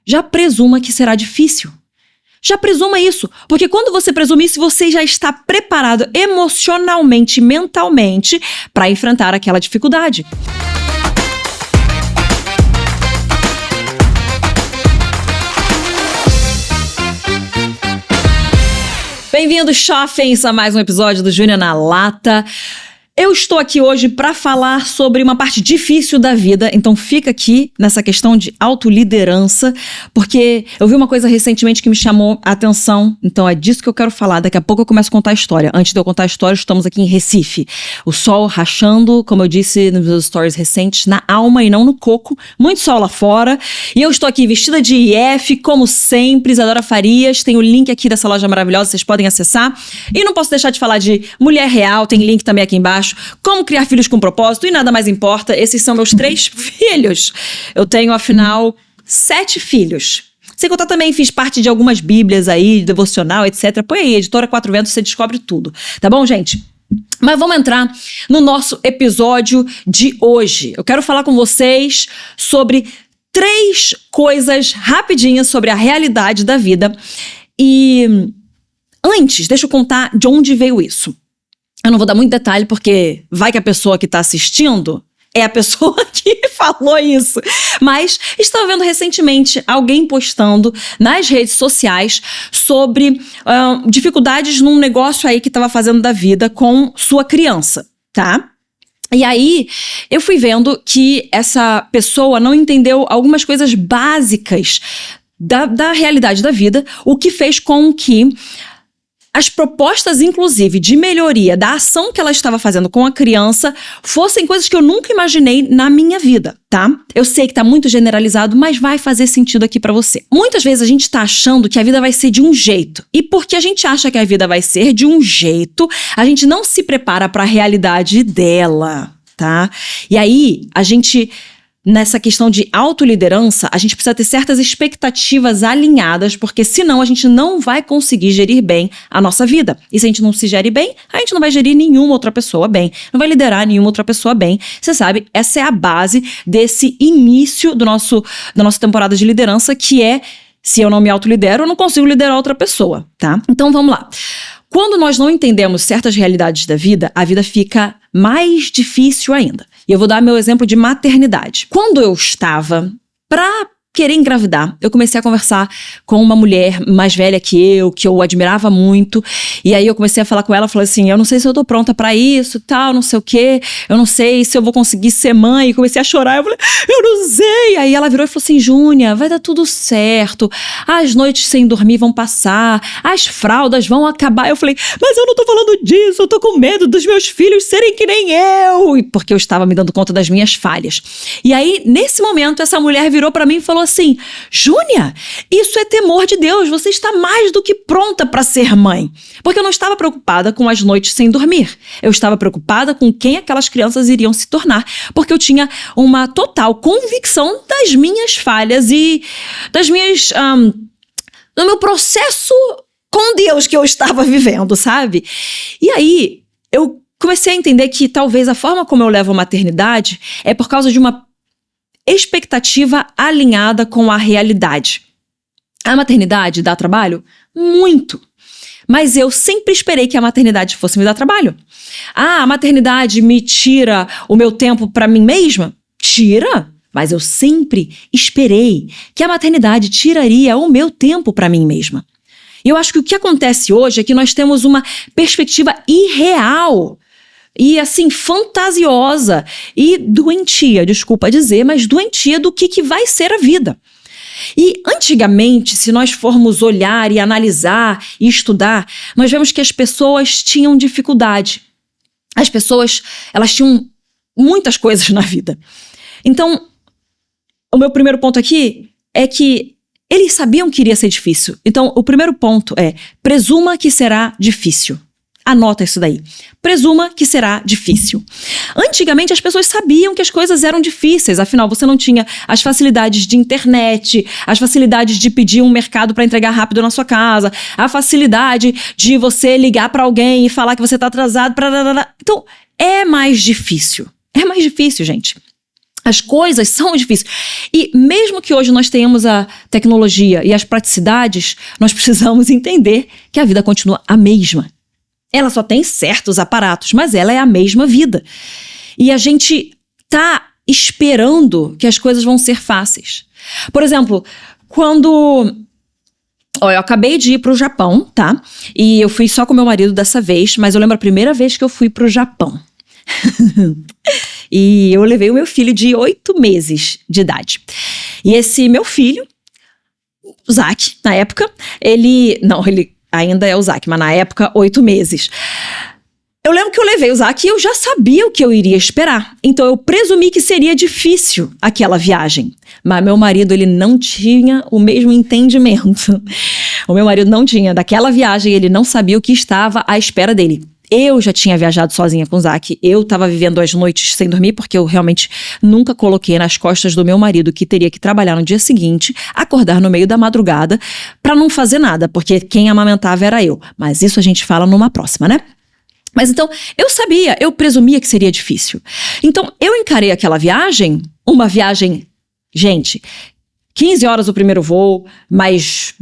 já presuma que será difícil. Já presuma isso, porque quando você presume isso, você já está preparado emocionalmente, mentalmente, para enfrentar aquela dificuldade. Bem-vindos, jovens, a mais um episódio do Júnior na Lata. Eu estou aqui hoje para falar sobre uma parte difícil da vida, então fica aqui nessa questão de autoliderança, porque eu vi uma coisa recentemente que me chamou a atenção, então é disso que eu quero falar. Daqui a pouco eu começo a contar a história. Antes de eu contar a história, estamos aqui em Recife. O sol rachando, como eu disse nos meus stories recentes, na alma e não no coco. Muito sol lá fora. E eu estou aqui vestida de IF, como sempre, Isadora Farias. Tem o link aqui dessa loja maravilhosa, vocês podem acessar. E não posso deixar de falar de Mulher Real, tem link também aqui embaixo. Como criar filhos com propósito e nada mais importa. Esses são meus 3 filhos. Eu tenho, afinal, 7 filhos. Sem contar também, fiz parte de algumas bíblias aí, devocional, etc. Põe aí, Editora Quatro Ventos, você descobre tudo. Tá bom, gente? Mas vamos entrar no nosso episódio de hoje. Eu quero falar com vocês sobre 3 coisas rapidinhas sobre a realidade da vida. E antes, deixa eu contar de onde veio isso. Eu não vou dar muito detalhe, porque vai que a pessoa que está assistindo é a pessoa que falou isso. Mas estava vendo recentemente alguém postando nas redes sociais sobre dificuldades num negócio aí que estava fazendo da vida com sua criança, tá? E aí, eu fui vendo que essa pessoa não entendeu algumas coisas básicas da realidade da vida, o que fez com que as propostas, inclusive, de melhoria da ação que ela estava fazendo com a criança fossem coisas que eu nunca imaginei na minha vida, tá? Eu sei que tá muito generalizado, mas vai fazer sentido aqui pra você. Muitas vezes a gente tá achando que a vida vai ser de um jeito. E porque a gente acha que a vida vai ser de um jeito, a gente não se prepara pra realidade dela, tá? E aí, a gente, nessa questão de autoliderança, a gente precisa ter certas expectativas alinhadas, porque senão a gente não vai conseguir gerir bem a nossa vida. E se a gente não se gere bem, a gente não vai gerir nenhuma outra pessoa bem, não vai liderar nenhuma outra pessoa bem. Você sabe, essa é a base desse início da nossa temporada de liderança, que é, se eu não me autolidero, eu não consigo liderar outra pessoa, tá? Então vamos lá. Quando nós não entendemos certas realidades da vida, a vida fica mais difícil ainda. E eu vou dar meu exemplo de maternidade. Quando eu estava pra querer engravidar, eu comecei a conversar com uma mulher mais velha que eu admirava muito. E aí eu comecei a falar com ela, falei assim, eu não sei se eu tô pronta pra isso, tal, não sei o quê. Eu não sei se eu vou conseguir ser mãe. E comecei a chorar, eu falei, eu não sei. Aí ela virou e falou assim, Júnia, vai dar tudo certo. As noites sem dormir vão passar. As fraldas vão acabar. Eu falei, mas eu não tô falando disso, eu tô com medo dos meus filhos serem que nem eu. Porque eu estava me dando conta das minhas falhas. E aí, nesse momento, essa mulher virou pra mim e falou assim, Júnia, isso é temor de Deus, você está mais do que pronta para ser mãe. Porque eu não estava preocupada com as noites sem dormir, eu estava preocupada com quem aquelas crianças iriam se tornar, porque eu tinha uma total convicção das minhas falhas e das minhas, do meu processo com Deus que eu estava vivendo, sabe? E aí, eu comecei a entender que talvez a forma como eu levo a maternidade é por causa de uma expectativa alinhada com a realidade. A maternidade dá trabalho? Muito. Mas eu sempre esperei que a maternidade fosse me dar trabalho. Ah, a maternidade me tira o meu tempo para mim mesma? Tira. Mas eu sempre esperei que a maternidade tiraria o meu tempo para mim mesma. E eu acho que o que acontece hoje é que nós temos uma perspectiva irreal e assim, fantasiosa e doentia, desculpa dizer, mas doentia do que vai ser a vida. E antigamente, se nós formos olhar e analisar e estudar, nós vemos que as pessoas tinham dificuldade. As pessoas, elas tinham muitas coisas na vida. Então, o meu primeiro ponto aqui é que eles sabiam que iria ser difícil. Então, o primeiro ponto é, presuma que será difícil. Anota isso daí. Presuma que será difícil. Antigamente, as pessoas sabiam que as coisas eram difíceis. Afinal, você não tinha as facilidades de internet, as facilidades de pedir um mercado para entregar rápido na sua casa, a facilidade de você ligar para alguém e falar que você está atrasado. Então, é mais difícil. É mais difícil, gente. As coisas são difíceis. E mesmo que hoje nós tenhamos a tecnologia e as praticidades, nós precisamos entender que a vida continua a mesma. Ela só tem certos aparatos, mas ela é a mesma vida. E a gente tá esperando que as coisas vão ser fáceis. Por exemplo, quando... eu acabei de ir pro Japão, tá? E eu fui só com meu marido dessa vez, mas eu lembro a primeira vez que eu fui pro Japão. E eu levei o meu filho de 8 meses de idade. E esse meu filho, o Zac, na época, ele ainda é o Zac, mas na época, 8 meses. Eu lembro que eu levei o Zac e eu já sabia o que eu iria esperar. Então eu presumi que seria difícil aquela viagem. Mas meu marido, ele não tinha o mesmo entendimento. O meu marido não tinha. Daquela viagem, ele não sabia o que estava à espera dele. Eu já tinha viajado sozinha com o Zac, eu estava vivendo as noites sem dormir, porque eu realmente nunca coloquei nas costas do meu marido que teria que trabalhar no dia seguinte, acordar no meio da madrugada, para não fazer nada, porque quem amamentava era eu. Mas isso a gente fala numa próxima, né? Mas então, eu sabia, eu presumia que seria difícil. Então, eu encarei aquela viagem, uma viagem, gente, 15 horas o primeiro voo, mais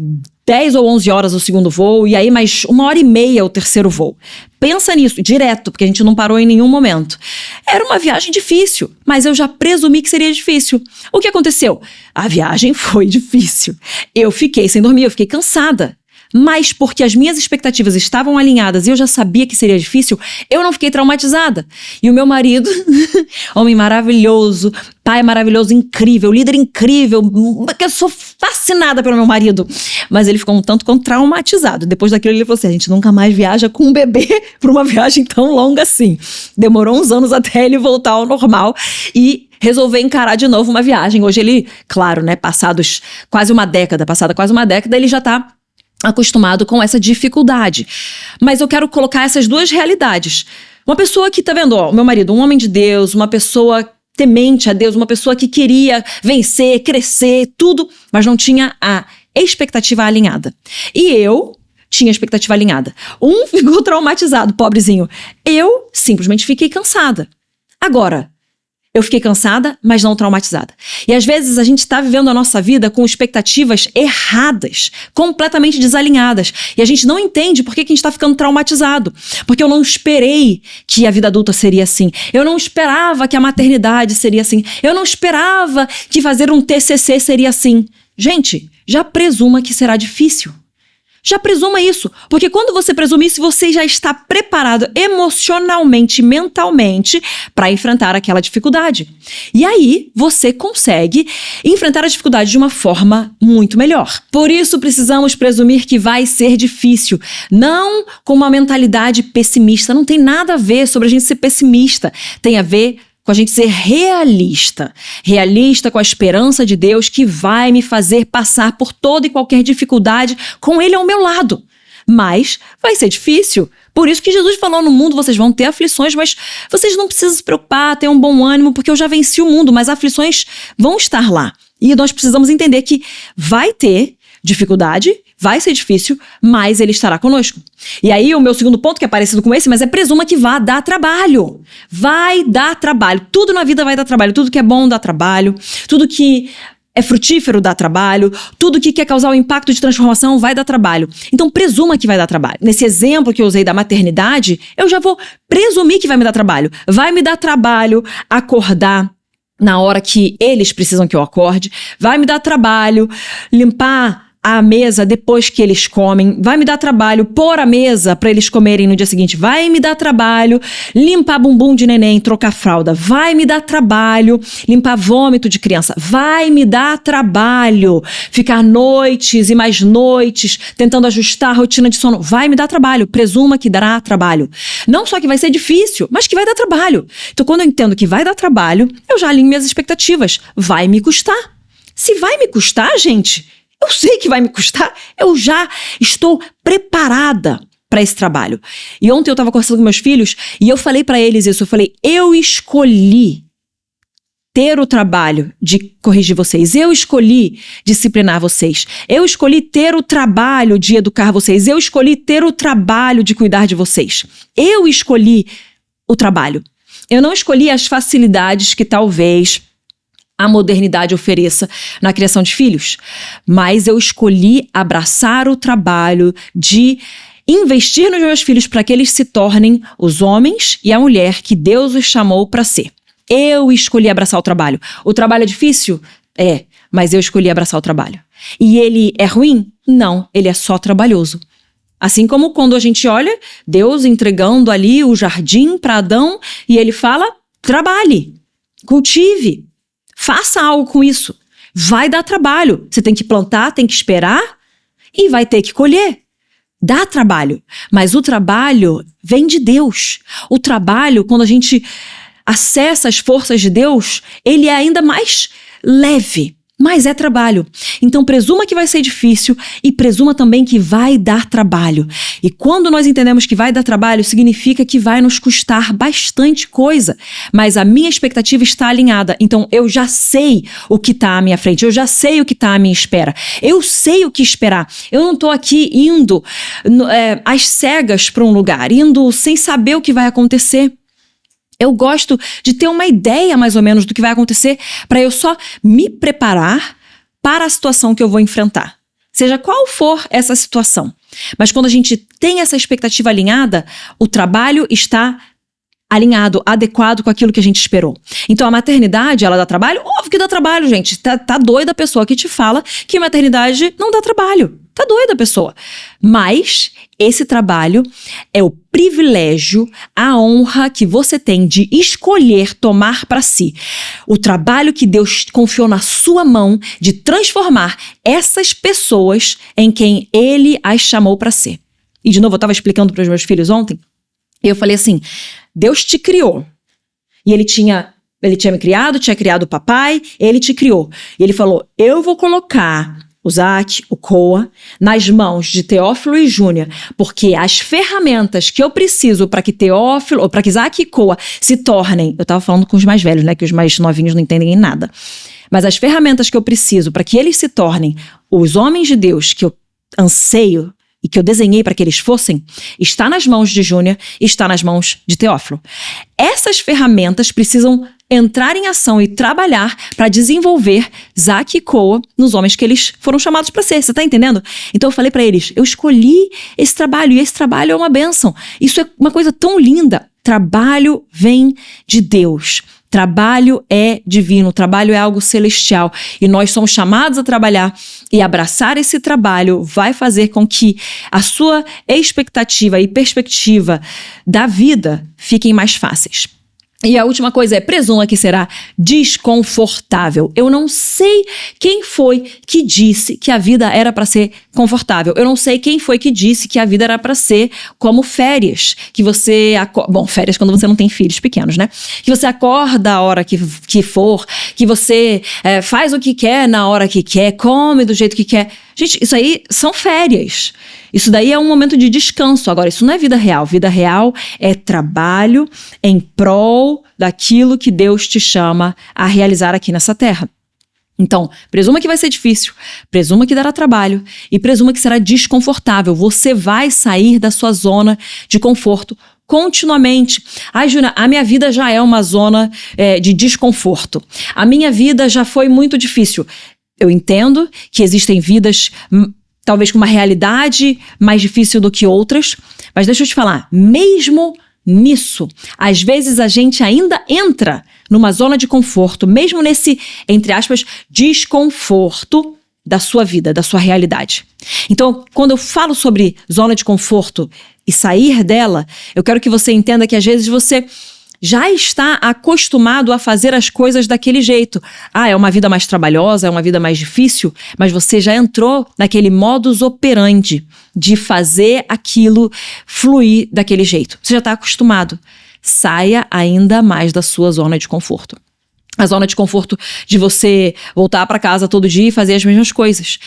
10 ou 11 horas o segundo voo, e aí mais 1h30 o terceiro voo. Pensa nisso, direto, porque a gente não parou em nenhum momento. Era uma viagem difícil, mas eu já presumi que seria difícil. O que aconteceu? A viagem foi difícil. Eu fiquei sem dormir, eu fiquei cansada. Mas porque as minhas expectativas estavam alinhadas e eu já sabia que seria difícil, eu não fiquei traumatizada. E o meu marido, homem maravilhoso, pai maravilhoso, incrível, líder incrível, que eu sou fascinada pelo meu marido. Mas ele ficou um tanto quanto traumatizado. Depois daquilo ele falou assim, a gente nunca mais viaja com um bebê para uma viagem tão longa assim. Demorou uns anos até ele voltar ao normal e resolver encarar de novo uma viagem. Hoje ele, claro, né, passada quase uma década, ele já tá acostumado com essa dificuldade. Mas eu quero colocar essas duas realidades. Uma pessoa que, tá vendo, ó, meu marido, um homem de Deus, uma pessoa temente a Deus, uma pessoa que queria vencer, crescer, tudo, mas não tinha a expectativa alinhada. E eu tinha a expectativa alinhada. Um ficou traumatizado, pobrezinho. Eu simplesmente fiquei cansada. Agora, eu fiquei cansada, mas não traumatizada. E às vezes a gente está vivendo a nossa vida com expectativas erradas, completamente desalinhadas. E a gente não entende por que a gente está ficando traumatizado. Porque eu não esperei que a vida adulta seria assim. Eu não esperava que a maternidade seria assim. Eu não esperava que fazer um TCC seria assim. Gente, já presuma que será difícil. Já presuma isso, porque quando você presume isso, você já está preparado emocionalmente, mentalmente, para enfrentar aquela dificuldade. E aí, você consegue enfrentar a dificuldade de uma forma muito melhor. Por isso, precisamos presumir que vai ser difícil, não com uma mentalidade pessimista. Não tem nada a ver sobre a gente ser pessimista, tem a ver com a gente ser realista. Realista com a esperança de Deus que vai me fazer passar por toda e qualquer dificuldade com Ele ao meu lado. Mas vai ser difícil. Por isso que Jesus falou, no mundo vocês vão ter aflições, mas vocês não precisam se preocupar, ter um bom ânimo, porque eu já venci o mundo, mas aflições vão estar lá. E nós precisamos entender que vai ter dificuldade, vai ser difícil, mas Ele estará conosco. E aí o meu segundo ponto, que é parecido com esse, mas presuma que vai dar trabalho. Vai dar trabalho. Tudo na vida vai dar trabalho. Tudo que é bom dá trabalho. Tudo que é frutífero dá trabalho. Tudo que quer causar um impacto de transformação vai dar trabalho. Então presuma que vai dar trabalho. Nesse exemplo que eu usei da maternidade, eu já vou presumir que vai me dar trabalho. Vai me dar trabalho acordar na hora que eles precisam que eu acorde. Vai me dar trabalho limpar a mesa depois que eles comem, vai me dar trabalho pôr a mesa para eles comerem no dia seguinte, vai me dar trabalho limpar bumbum de neném, trocar fralda, vai me dar trabalho limpar vômito de criança, vai me dar trabalho ficar noites e mais noites tentando ajustar a rotina de sono, vai me dar trabalho, presuma que dará trabalho. Não só que vai ser difícil, mas que vai dar trabalho. Então quando eu entendo que vai dar trabalho, eu já alinho minhas expectativas, vai me custar. Se vai me custar, gente, eu sei que vai me custar, eu já estou preparada para esse trabalho. E ontem eu estava conversando com meus filhos e eu falei para eles isso, eu falei, eu escolhi ter o trabalho de corrigir vocês, eu escolhi disciplinar vocês, eu escolhi ter o trabalho de educar vocês, eu escolhi ter o trabalho de cuidar de vocês, eu escolhi o trabalho. Eu não escolhi as facilidades que talvez a modernidade ofereça na criação de filhos, mas eu escolhi abraçar o trabalho de investir nos meus filhos para que eles se tornem os homens e a mulher que Deus os chamou para ser. Eu escolhi abraçar o trabalho. O trabalho é difícil? É, mas eu escolhi abraçar o trabalho. E ele é ruim? Não, ele é só trabalhoso. Assim como quando a gente olha Deus entregando ali o jardim para Adão e ele fala, trabalhe, cultive, faça algo com isso. Vai dar trabalho. Você tem que plantar, tem que esperar e vai ter que colher. Dá trabalho. Mas o trabalho vem de Deus. O trabalho, quando a gente acessa as forças de Deus, ele é ainda mais leve. Mas é trabalho. Então presuma que vai ser difícil e presuma também que vai dar trabalho. E quando nós entendemos que vai dar trabalho, significa que vai nos custar bastante coisa. Mas a minha expectativa está alinhada. Então eu já sei o que está à minha frente. Eu já sei o que está à minha espera. Eu sei o que esperar. Eu não estou aqui indo às cegas para um lugar, indo sem saber o que vai acontecer. Eu gosto de ter uma ideia mais ou menos do que vai acontecer para eu só me preparar para a situação que eu vou enfrentar. Seja qual for essa situação. Mas quando a gente tem essa expectativa alinhada, o trabalho está alinhado, adequado com aquilo que a gente esperou. Então a maternidade, ela dá trabalho? Óbvio que dá trabalho, gente. Tá doida a pessoa que te fala que maternidade não dá trabalho. Tá doida a pessoa. Mas esse trabalho é o privilégio, a honra que você tem de escolher tomar para si. O trabalho que Deus confiou na sua mão de transformar essas pessoas em quem Ele as chamou para ser. E de novo, eu estava explicando para os meus filhos ontem, e eu falei assim, Deus te criou. E Ele tinha me criado, tinha criado o papai, Ele te criou. E Ele falou, eu vou colocar o Zac, o Koa, nas mãos de Teófilo e Júnior, porque as ferramentas que eu preciso para que Teófilo, ou para que Zac e Koa se tornem, eu estava falando com os mais velhos, né, que os mais novinhos não entendem em nada, mas as ferramentas que eu preciso para que eles se tornem os homens de Deus que eu anseio e que eu desenhei para que eles fossem, está nas mãos de Júnior e está nas mãos de Teófilo. Essas ferramentas precisam entrar em ação e trabalhar para desenvolver Zac e Koa nos homens que eles foram chamados para ser. Você está entendendo? Então eu falei para eles, eu escolhi esse trabalho e esse trabalho é uma bênção. Isso é uma coisa tão linda. Trabalho vem de Deus. Trabalho é divino, trabalho é algo celestial e nós somos chamados a trabalhar e abraçar esse trabalho vai fazer com que a sua expectativa e perspectiva da vida fiquem mais fáceis. E a última coisa é, presuma que será desconfortável. Eu não sei quem foi que disse que a vida era para ser confortável. Eu não sei quem foi que disse que a vida era para ser como férias. Que você... Bom, férias quando você não tem filhos pequenos, né? Que você acorda a hora que for, que você faz o que quer na hora que quer, come do jeito que quer. Gente, isso aí são férias. Isso daí é um momento de descanso. Agora, isso não é vida real. Vida real é trabalho em prol daquilo que Deus te chama a realizar aqui nessa terra. Então, presuma que vai ser difícil, presuma que dará trabalho e presuma que será desconfortável. Você vai sair da sua zona de conforto continuamente. Ai, Júlia, a minha vida já é uma zona de desconforto. A minha vida já foi muito difícil. Eu entendo que existem vidas talvez com uma realidade mais difícil do que outras, mas deixa eu te falar, mesmo nisso, às vezes a gente ainda entra numa zona de conforto, mesmo nesse, entre aspas, desconforto da sua vida, da sua realidade. Então, quando eu falo sobre zona de conforto e sair dela, eu quero que você entenda que às vezes você já está acostumado a fazer as coisas daquele jeito. Ah, é uma vida mais trabalhosa, é uma vida mais difícil, mas você já entrou naquele modus operandi de fazer aquilo fluir daquele jeito. Você já está acostumado. Saia ainda mais da sua zona de conforto. A zona de conforto de você voltar para casa todo dia e fazer as mesmas coisas.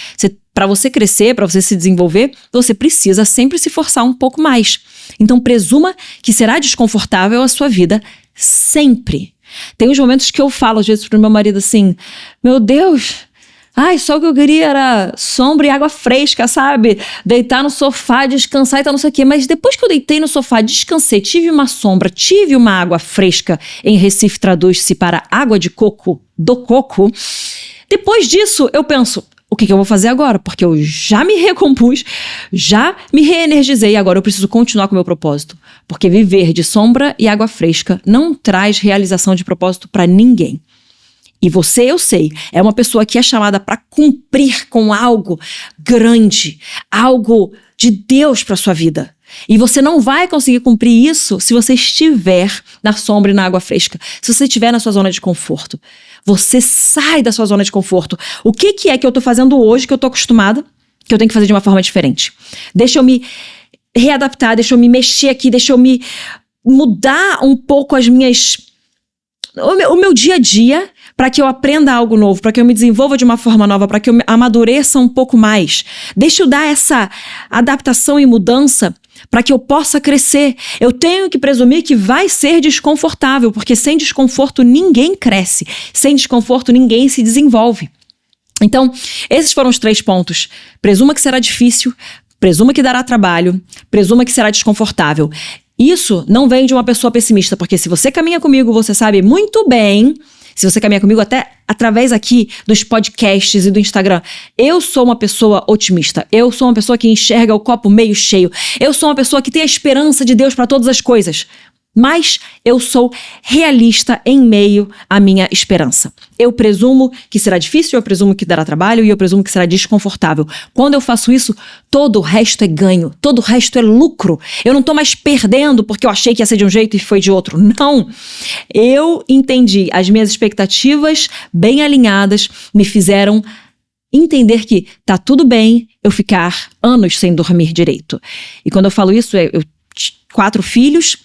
Para você crescer, para você se desenvolver, você precisa sempre se forçar um pouco mais. Então presuma que será desconfortável a sua vida sempre. Tem uns momentos que eu falo às vezes pro meu marido assim, meu Deus, Ai, só o que eu queria era sombra e água fresca, sabe? Deitar no sofá, descansar e tal, não sei o quê. Mas depois que eu deitei no sofá, descansei, tive uma sombra, tive uma água fresca, em Recife traduz-se para água de coco, do coco. Depois disso, eu penso, o que eu vou fazer agora? Porque eu já me recompus, já me reenergizei e agora eu preciso continuar com o meu propósito. Porque viver de sombra e água fresca não traz realização de propósito para ninguém. E você, eu sei, é uma pessoa que é chamada para cumprir com algo grande, algo de Deus para sua vida. E você não vai conseguir cumprir isso se você estiver na sombra e na água fresca. Se você estiver na sua zona de conforto. Você sai da sua zona de conforto. O que é que eu tô fazendo hoje que eu tô acostumada, que eu tenho que fazer de uma forma diferente? Deixa eu me readaptar, deixa eu me mexer aqui, deixa eu me mudar um pouco o meu dia a dia para que eu aprenda algo novo, para que eu me desenvolva de uma forma nova, para que eu amadureça um pouco mais. Deixa eu dar essa adaptação e mudança para que eu possa crescer. Eu tenho que presumir que vai ser desconfortável, porque sem desconforto ninguém cresce, sem desconforto ninguém se desenvolve. Então, esses foram os 3 pontos. Presuma que será difícil, presuma que dará trabalho, presuma que será desconfortável. Isso não vem de uma pessoa pessimista, porque se você caminha comigo, você sabe muito bem, se você caminha comigo até através aqui dos podcasts e do Instagram, eu sou uma pessoa otimista, eu sou uma pessoa que enxerga o copo meio cheio, eu sou uma pessoa que tem a esperança de Deus para todas as coisas. Mas eu sou realista em meio à minha esperança. Eu presumo que será difícil, eu presumo que dará trabalho e eu presumo que será desconfortável. Quando eu faço isso, todo o resto é ganho, todo o resto é lucro. Eu não tô mais perdendo porque eu achei que ia ser de um jeito e foi de outro. Não! Eu entendi, as minhas expectativas bem alinhadas me fizeram entender que tá tudo bem eu ficar anos sem dormir direito. E quando eu falo isso, eu 4 filhos.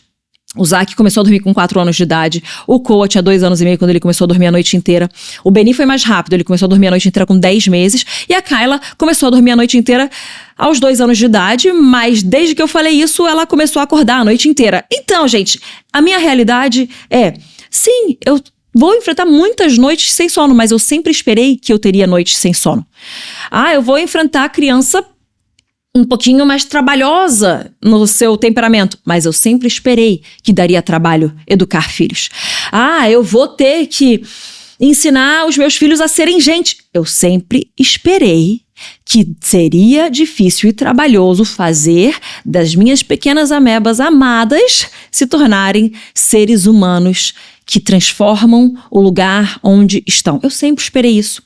O Zac começou a dormir com 4 anos de idade. O Koa tinha 2 anos e meio quando ele começou a dormir a noite inteira. O Beni foi mais rápido, ele começou a dormir a noite inteira com 10 meses. E a Kyla começou a dormir a noite inteira aos 2 anos de idade. Mas desde que eu falei isso, ela começou a acordar a noite inteira. Então, gente, a minha realidade é... Sim, eu vou enfrentar muitas noites sem sono, mas eu sempre esperei que eu teria noites sem sono. Eu vou enfrentar a criança um pouquinho mais trabalhosa no seu temperamento, mas eu sempre esperei que daria trabalho educar filhos. Eu vou ter que ensinar os meus filhos a serem gente. Eu sempre esperei que seria difícil e trabalhoso fazer das minhas pequenas amebas amadas se tornarem seres humanos que transformam o lugar onde estão. Eu sempre esperei isso.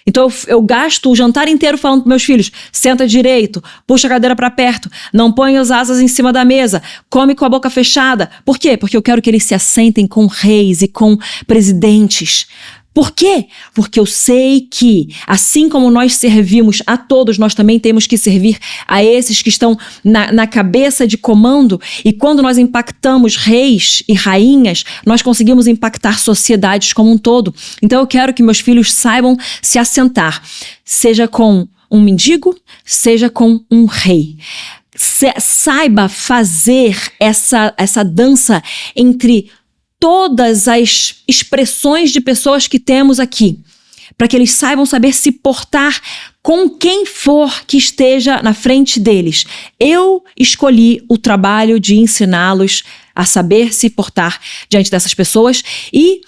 Então eu gasto o jantar inteiro falando para meus filhos, senta direito, puxa a cadeira para perto, não põe as asas em cima da mesa, come com a boca fechada. Por quê? Porque eu quero que eles se assentem com reis e com presidentes. Por quê? Porque eu sei que, assim como nós servimos a todos, nós também temos que servir a esses que estão na cabeça de comando. E quando nós impactamos reis e rainhas, nós conseguimos impactar sociedades como um todo. Então eu quero que meus filhos saibam se assentar, seja com um mendigo, seja com um rei. Saiba fazer essa dança entre todas as expressões de pessoas que temos aqui, para que eles saibam saber se portar com quem for que esteja na frente deles. Eu escolhi o trabalho de ensiná-los a saber se portar diante dessas pessoas e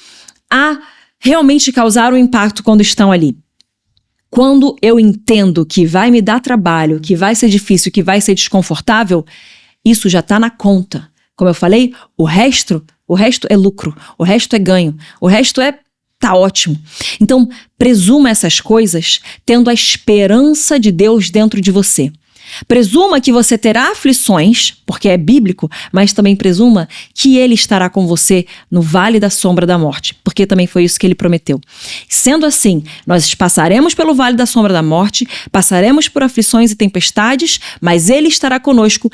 a realmente causar um impacto quando estão ali. Quando eu entendo que vai me dar trabalho, que vai ser difícil, que vai ser desconfortável, isso já está na conta. Como eu falei, o resto é lucro, o resto é ganho, o resto tá ótimo. Então, presuma essas coisas tendo a esperança de Deus dentro de você. Presuma que você terá aflições, porque é bíblico, mas também presuma que Ele estará com você no vale da sombra da morte, porque também foi isso que Ele prometeu. Sendo assim, nós passaremos pelo vale da sombra da morte, passaremos por aflições e tempestades, mas Ele estará conosco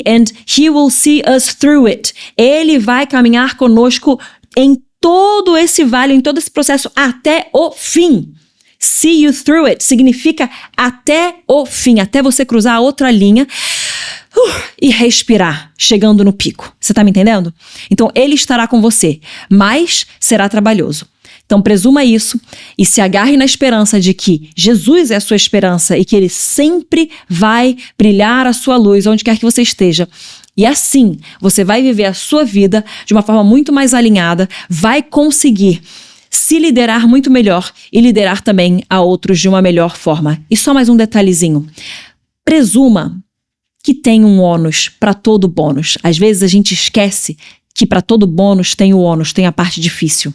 and He will see us through it. Ele vai caminhar conosco em todo esse vale, em todo esse processo até o fim. See you through it significa até o fim, até você cruzar a outra linha e respirar, chegando no pico. Você tá me entendendo? Então, Ele estará com você, mas será trabalhoso. Então presuma isso e se agarre na esperança de que Jesus é a sua esperança e que Ele sempre vai brilhar a sua luz onde quer que você esteja. E assim, você vai viver a sua vida de uma forma muito mais alinhada, vai conseguir se liderar muito melhor e liderar também a outros de uma melhor forma. E só mais um detalhezinho. Presuma que tem um ônus para todo bônus. Às vezes a gente esquece que para todo bônus tem o ônus, tem a parte difícil.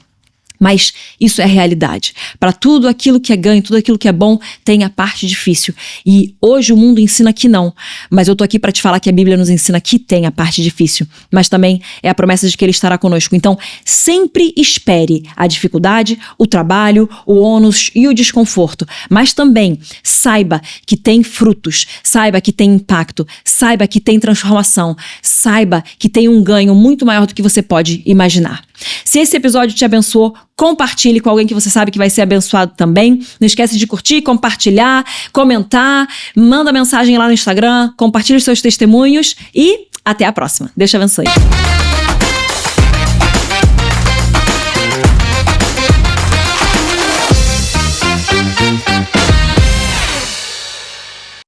Mas isso é realidade. Para tudo aquilo que é ganho, tudo aquilo que é bom, tem a parte difícil. E hoje o mundo ensina que não. Mas eu tô aqui para te falar que a Bíblia nos ensina que tem a parte difícil. Mas também é a promessa de que Ele estará conosco. Então, sempre espere a dificuldade, o trabalho, o ônus e o desconforto. Mas também saiba que tem frutos, saiba que tem impacto, saiba que tem transformação, saiba que tem um ganho muito maior do que você pode imaginar. Se esse episódio te abençoou, compartilhe com alguém que você sabe que vai ser abençoado também. Não esquece de curtir, compartilhar, comentar, manda mensagem lá no Instagram, compartilhe os seus testemunhos e até a próxima. Deus te abençoe.